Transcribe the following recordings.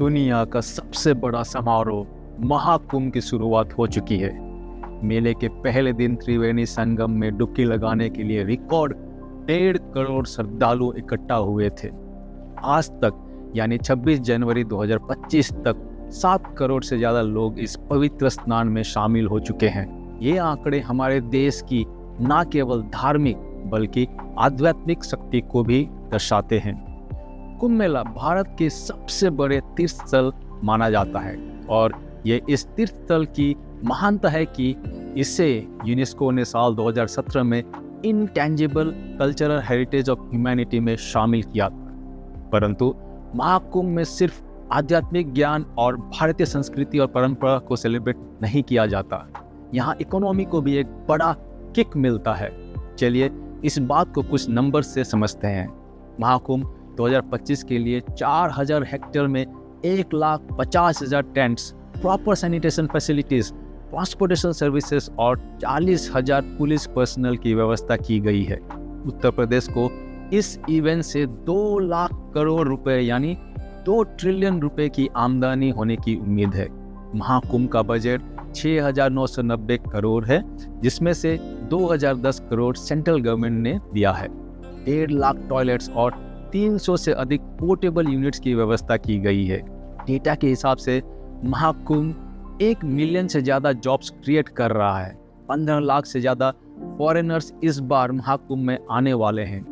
दुनिया का सबसे बड़ा समारोह महाकुंभ की शुरुआत हो चुकी है। मेले के पहले दिन त्रिवेणी संगम में डुबकी लगाने के लिए रिकॉर्ड 1.5 करोड़ श्रद्धालु इकट्ठा हुए थे। आज तक यानी 26 जनवरी 2025 तक 7 करोड़ से ज़्यादा लोग इस पवित्र स्नान में शामिल हो चुके हैं। ये आंकड़े हमारे देश की न केवल धार्मिक बल्कि आध्यात्मिक शक्ति को भी दर्शाते हैं। कुंभ मेला भारत के सबसे बड़े तीर्थ स्थल माना जाता है और ये इस तीर्थ स्थल की महानता है कि इसे यूनेस्को ने साल 2017 में intangible cultural heritage of humanity में शामिल किया था। परंतु महाकुंभ में सिर्फ आध्यात्मिक ज्ञान और भारतीय संस्कृति और परंपरा को सेलिब्रेट नहीं किया जाता, यहाँ इकोनॉमी को भी एक बड़ा किक मिलता है। चलिए इस बात को कुछ नंबर से समझते हैं। महाकुंभ 2025 के लिए 4000 हेक्टेयर में 1,50,000 tents, proper sanitation facilities, transportation services और 40,000 पुलिस पर्सनल की व्यवस्था की गई है। उत्तर प्रदेश को इस इवेंट से 2 लाख करोड़ रुपए यानी 2 ट्रिलियन रुपए की आमदनी होने की उम्मीद है। महाकुंभ का बजट 6,990 करोड़ है, जिसमें से 2,010 करोड़ सेंट्रल गवर्नमेंट ने दिया है। 1.5 लाख टॉयलेट्स और 300 से अधिक पोर्टेबल यूनिट्स की व्यवस्था की गई है। डेटा के हिसाब से महाकुंभ 1 मिलियन से ज़्यादा जॉब्स क्रिएट कर रहा है। 15 लाख से ज़्यादा फॉरेनर्स इस बार महाकुंभ में आने वाले हैं।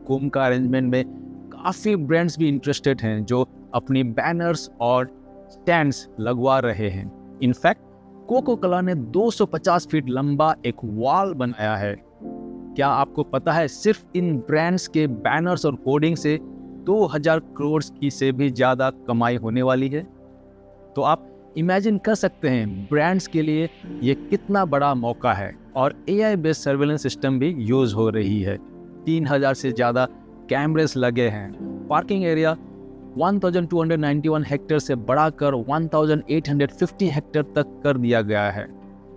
कुंभ का अरेंजमेंट में काफ़ी ब्रांड्स भी इंटरेस्टेड हैं जो अपनी बैनर्स और स्टैंड्स लगवा रहे हैं। इनफैक्ट कोको कोला ने 250 फीट लंबा एक वॉल बनाया है। क्या आपको पता है सिर्फ इन ब्रांड्स के बैनर्स और कोडिंग से 2000 करोड़ की से भी ज़्यादा कमाई होने वाली है। तो आप इमेजिन कर सकते हैं ब्रांड्स के लिए ये कितना बड़ा मौका है। और AI बेस्ड सर्वेलेंस सिस्टम भी यूज़ हो रही है। 3000 से ज़्यादा कैमरेस लगे हैं। पार्किंग एरिया 1291 हेक्टेयर से बढ़ाकर 1850 हेक्टेयर तक कर दिया गया है।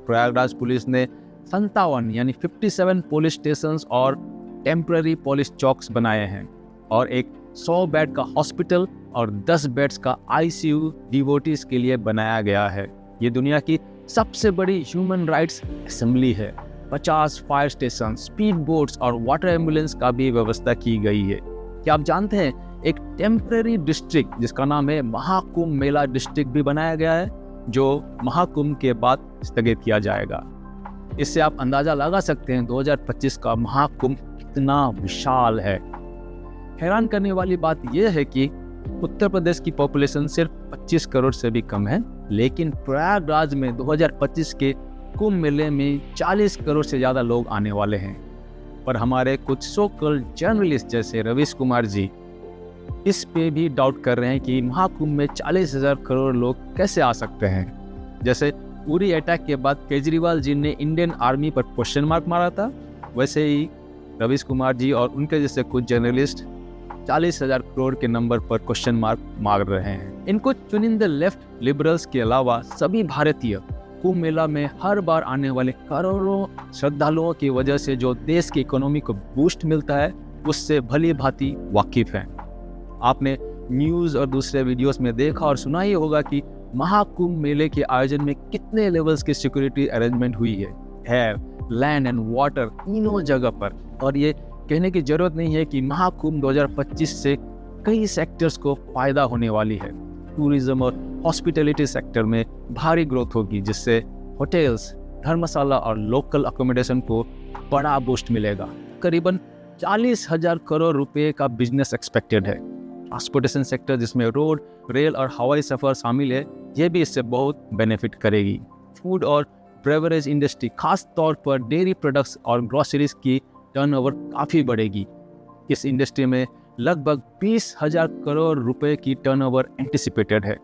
प्रयागराज पुलिस ने 57 यानी 57 पुलिस स्टेशंस और टेम्पररी पुलिस चौक्स बनाए हैं और एक 100 बेड का हॉस्पिटल और 10 बेड्स का ICU डिवोटीज के लिए बनाया गया है। ये दुनिया की सबसे बड़ी ह्यूमन राइट्स असेंबली है। 50 फायर स्टेशन, स्पीड बोट्स और वाटर एम्बुलेंस का भी व्यवस्था की गई है। क्या आप जानते हैं एक टेम्पररी डिस्ट्रिक्ट जिसका नाम है महाकुंभ मेला डिस्ट्रिक्ट भी बनाया गया है, जो महाकुंभ के बाद स्थगित किया जाएगा। इससे आप अंदाजा लगा सकते हैं 2025 का महाकुंभ कितना विशाल है। हैरान करने वाली बात यह है कि उत्तर प्रदेश की पॉपुलेशन सिर्फ 25 करोड़ से भी कम है, लेकिन प्रयागराज में 2025 के कुंभ मेले में 40 करोड़ से ज़्यादा लोग आने वाले हैं। पर हमारे कुछ सो कॉल्ड जर्नलिस्ट जैसे रवीश कुमार जी इस पे भी डाउट कर रहे हैं कि महाकुंभ में 40,000 करोड़ लोग कैसे आ सकते हैं। जैसे उरी अटैक के बाद केजरीवाल जी ने इंडियन आर्मी पर क्वेश्चन मार्क मारा था, वैसे ही रवीश कुमार जी और उनके जैसे कुछ जर्नलिस्ट 40,000 करोड़ के नंबर पर क्वेश्चन मार्क मार रहे हैं। इनको चुनिंदे लेफ्ट लिबरल्स के अलावा सभी भारतीय कुंभ मेला में हर बार आने वाले करोड़ों श्रद्धालुओं की वजह से जो देश की इकोनॉमी को बूस्ट मिलता है उससे भली भांति वाकिफ हैं। आपने न्यूज़ और दूसरे वीडियोस में देखा और सुना ही होगा कि महाकुंभ मेले के आयोजन में कितने लेवल्स की सिक्योरिटी अरेंजमेंट हुई है। एयर, लैंड एंड वाटर तीनों जगह पर। और ये कहने की जरूरत नहीं है कि महाकुंभ 2025 से कई सेक्टर्स को फायदा होने वाली है। टूरिज्म और हॉस्पिटैलिटी सेक्टर में भारी ग्रोथ होगी, जिससे होटल्स, धर्मशाला और लोकल अकोमोडेशन को बड़ा बूस्ट मिलेगा। करीबन 40,000 करोड़ रुपए का बिजनेस एक्सपेक्टेड है। ट्रांसपोर्टेशन सेक्टर जिसमें रोड, रेल और हवाई सफ़र शामिल है, ये भी इससे बहुत बेनिफिट करेगी। फूड और ब्रेवरेज इंडस्ट्री, खास तौर पर डेयरी प्रोडक्ट्स और ग्रोसरीज की टर्नओवर काफ़ी बढ़ेगी। इस इंडस्ट्री में लगभग 20,000 करोड़ रुपए की टर्नओवर एंटिसिपेटेड है।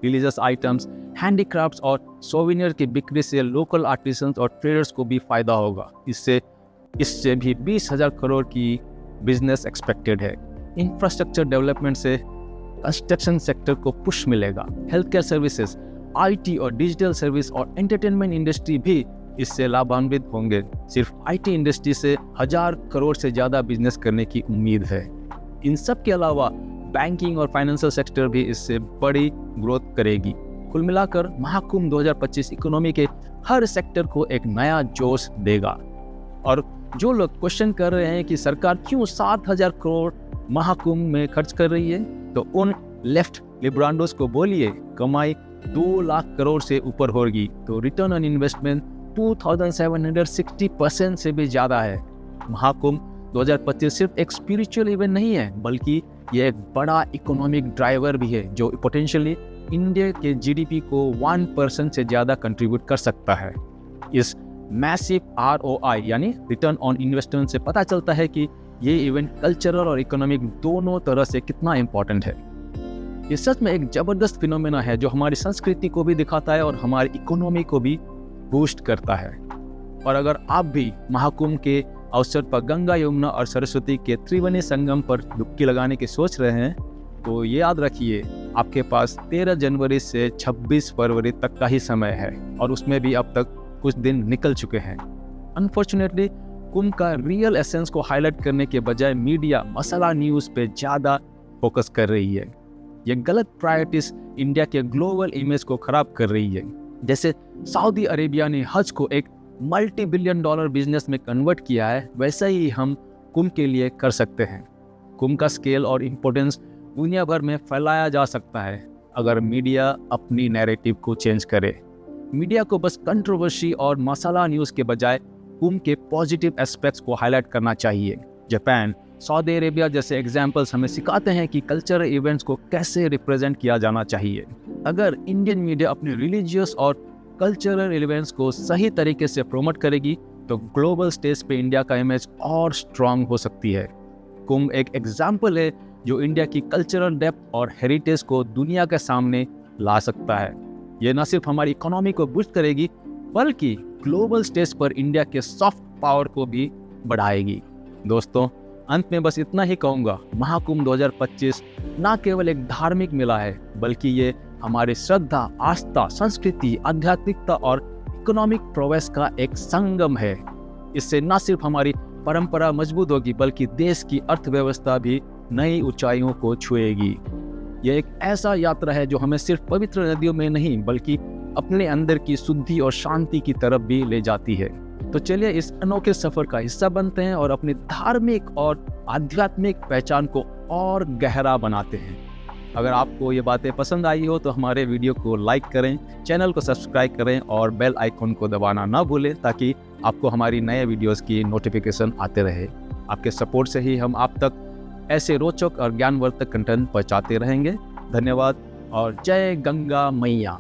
रिलीजियस आइटम्स, हैंडीक्राफ्ट्स और सोवेनियर की बिक्री से लोकल आर्टिसंस और ट्रेडर्स को भी फायदा होगा। इससे भी 20,000 करोड़ की बिजनेस एक्सपेक्टेड है। इंफ्रास्ट्रक्चर डेवलपमेंट से कंस्ट्रक्शन सेक्टर को पुश मिलेगा। हेल्थ केयर सर्विसेज, IT और डिजिटल सर्विस और एंटरटेनमेंट इंडस्ट्री भी इससे लाभान्वित होंगे। सिर्फ IT इंडस्ट्री से 1000 करोड़ से ज़्यादा बिजनेस करने की उम्मीद है। इन सब के अलावा बैंकिंग और फाइनेंशियल सेक्टर भी इससे बड़ी ग्रोथ करेगी। कुल मिलाकर महाकुंभ 2025 इकोनॉमी के हर सेक्टर को एक नया जोश देगा। और जो लोग क्वेश्चन कर रहे हैं कि सरकार क्यों 7,000 करोड़ महाकुंभ में खर्च कर रही है, तो उन लेफ्ट लिब्रांडोस को बोलिए कमाई 2 लाख करोड़ से ऊपर होगी, तो रिटर्न ऑन इन्वेस्टमेंट 2760% से भी ज़्यादा है। महाकुंभ 2025 सिर्फ एक स्पिरिचुअल इवेंट नहीं है, बल्कि ये एक बड़ा इकोनॉमिक ड्राइवर भी है जो पोटेंशियली इंडिया के जीडीपी को 1% से ज़्यादा कंट्रीब्यूट कर सकता है। इस मैसिव ROI यानी रिटर्न ऑन इन्वेस्टमेंट से पता चलता है कि ये इवेंट कल्चरल और इकोनॉमिक दोनों तरह से कितना इम्पोर्टेंट है। ये सच में एक ज़बरदस्त फिनोमेना है जो हमारी संस्कृति को भी दिखाता है और हमारी इकोनॉमी को भी बूस्ट करता है। और अगर आप भी महाकुंभ के अवसर पर गंगा, यमुना और सरस्वती के त्रिवेणी संगम पर डुबकी लगाने की सोच रहे हैं, तो ये याद रखिए आपके पास 13 जनवरी से 26 फरवरी तक का ही समय है और उसमें भी अब तक कुछ दिन निकल चुके हैं। अनफॉर्चुनेटली कुंभ का रियल एसेंस को हाईलाइट करने के बजाय मीडिया मसाला न्यूज़ पे ज़्यादा फोकस कर रही है। ये गलत प्रायोरिटीज इंडिया के ग्लोबल इमेज को खराब कर रही है। जैसे सऊदी अरेबिया ने हज को एक $multi-billion बिजनेस में कन्वर्ट किया है, वैसा ही हम कुंभ के लिए कर सकते हैं। कुंभ का स्केल और इम्पोर्टेंस दुनिया भर में फैलाया जा सकता है अगर मीडिया अपनी नैरेटिव को चेंज करे। मीडिया को बस कंट्रोवर्सी और मसाला न्यूज़ के बजाय कुंभ के पॉजिटिव एस्पेक्ट्स को हाईलाइट करना चाहिए। जापान, सऊदी अरेबिया जैसे एग्जाम्पल्स हमें सिखाते हैं कि कल्चरल इवेंट्स को कैसे रिप्रेजेंट किया जाना चाहिए। अगर इंडियन मीडिया अपने रिलीजियस और कल्चरल इवेंट्स को सही तरीके से प्रमोट करेगी तो ग्लोबल स्टेज पे इंडिया का इमेज और स्ट्रांग हो सकती है। कुंभ एक एग्जाम्पल है जो इंडिया की कल्चरल डेप्थ और हेरिटेज को दुनिया के सामने ला सकता है। ये न सिर्फ हमारी इकोनॉमी को बूस्ट करेगी बल्कि ग्लोबल स्टेज पर इंडिया के सॉफ्ट पावर को भी बढ़ाएगी। दोस्तों, अंत में बस इतना ही कहूँगा, महाकुंभ 2025 न केवल एक धार्मिक मेला है बल्कि ये हमारी श्रद्धा, आस्था, संस्कृति, आध्यात्मिकता और इकोनॉमिक प्रोग्रेस का एक संगम है। इससे न सिर्फ हमारी परंपरा मजबूत होगी बल्कि देश की अर्थव्यवस्था भी नई ऊंचाइयों को छुएगी। यह एक ऐसा यात्रा है जो हमें सिर्फ पवित्र नदियों में नहीं बल्कि अपने अंदर की शुद्धि और शांति की तरफ भी ले जाती है। तो चलिए इस अनोखे सफर का हिस्सा बनते हैं और अपनी धार्मिक और आध्यात्मिक पहचान को और गहरा बनाते हैं। अगर आपको ये बातें पसंद आई हो तो हमारे वीडियो को लाइक करें, चैनल को सब्सक्राइब करें और बेल आइकन को दबाना ना भूलें ताकि आपको हमारी नए वीडियोस की नोटिफिकेशन आते रहे। आपके सपोर्ट से ही हम आप तक ऐसे रोचक और ज्ञानवर्धक कंटेंट पहुंचाते रहेंगे। धन्यवाद और जय गंगा मैया।